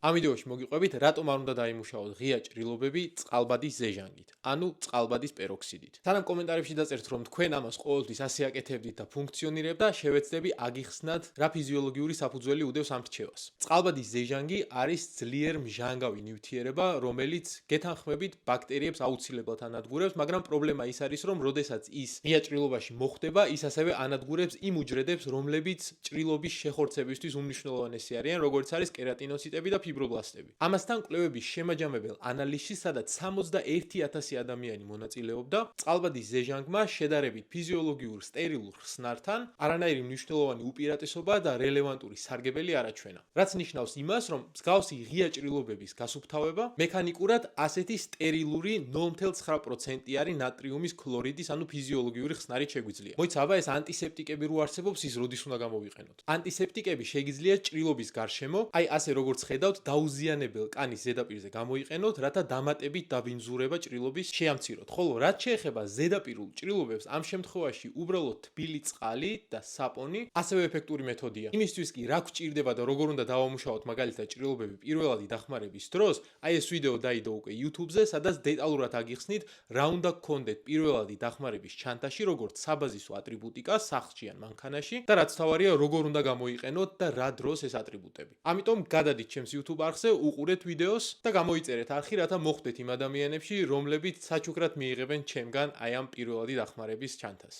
ამ ვიდეოში მოგიყვებით, რატომ არ უნდა დაიმუშაოთ ღია ჭრილობები წყალბადის ზეჟანგით, ანუ წყალბადის პეროქსიდით. სანამ კომენტარებში დაწერთ, რომ თქვენ ამას ყოველთვის ასე აკეთებდით და ფუნქციონირებდა, შევეცდები აგიხსნათ, რა ფიზიოლოგიური საფუძველი უდევს ამ რჩევას. წყალბადის ზეჟანგი არის ძლიერ მჟანგავი ნივთიერება, რომელიც გეთანხმებით ბაქტერიებს აუცილებლად ანადგურებს, მაგრამ პრობლემა ის არის, რომ როდესაც ის ღია ჭრილობაში მოხდება, ის ასევე ანადგურებს იმ უჯრედებს, რომლებიც ჭრილობის შეხორცებისთვის უმნიშვნელოვანესი არიან, როგორც არის კერატინოციტები და ფიბრობლასტები. ამასთან კვლევების შემაჯამებელ ანალიზში, სადაც 61,000 ადამიანი მონაწილეობდა, წყალბადის ზეჟანგმა შედარებით ფიზიოლოგიურ სტერილურ ხსნართან არანაირი მნიშვნელოვანი უპირატესობა და რელევანტური სარგებელი არ აჩვენა. რაც ნიშნავს იმას, რომ მსგავსი ღია ჭრილობების გასუფთავება მექანიკურად ასეთი სტერილური 0,9%-იანი ნატრიუმის ქლორიდის, ანუ ფიზიოლოგიური ხსნარით შეგვიძლია. მოიცავ ეს ანტისეპტიკები რო არსებობს, ის როდის უნდა გამოვიყენოთ. ანტისეპტიკები შეგიძლია ჭრილობის გარშემო, აი ასე როგორც ხედავთ, დაუზიანებელ კანის ზედაპირზე გამოიყენოთ, რათა დამატებით დაბინძურება ჭრილობის შეამციროთ. ხოლო რაც შეეხება ზედაპირულ ჭრილობებს, ამ შემთხვევაში უბრალოდ თბილი წყალი და საპონი ასევე ეფექტური მეთოდია. იმისთვის კი რა გვჭირდება და როგორ უნდა დავამუშავოთ მაგალითად ჭრილობები პირველადი დახმარების დროს, აი ეს ვიდეო დაიდო უკვე YouTube-ზე, სადაც დეტალურად აგიხსნით, რა უნდა გქონდეთ პირველადი დახმარების ჩანთაში, როგორც საბაზისო ატრიბუტიკა სახლში ან მანქანაში და რაც თავარია, როგორ უნდა გამოიყენოთ და რა დროს ეს ატრიბუტები. ამიტომ გადადით ჩემს YouTube არხზე, უყურეთ ვიდეოს და გამოიწერეთ არხი, რათა მოხვდეთ იმ ადამიანებში, რომლებიც საჩუქრად მიიღებენ ჩემგან აი ამ პირველადი დახმარების ჩანთას.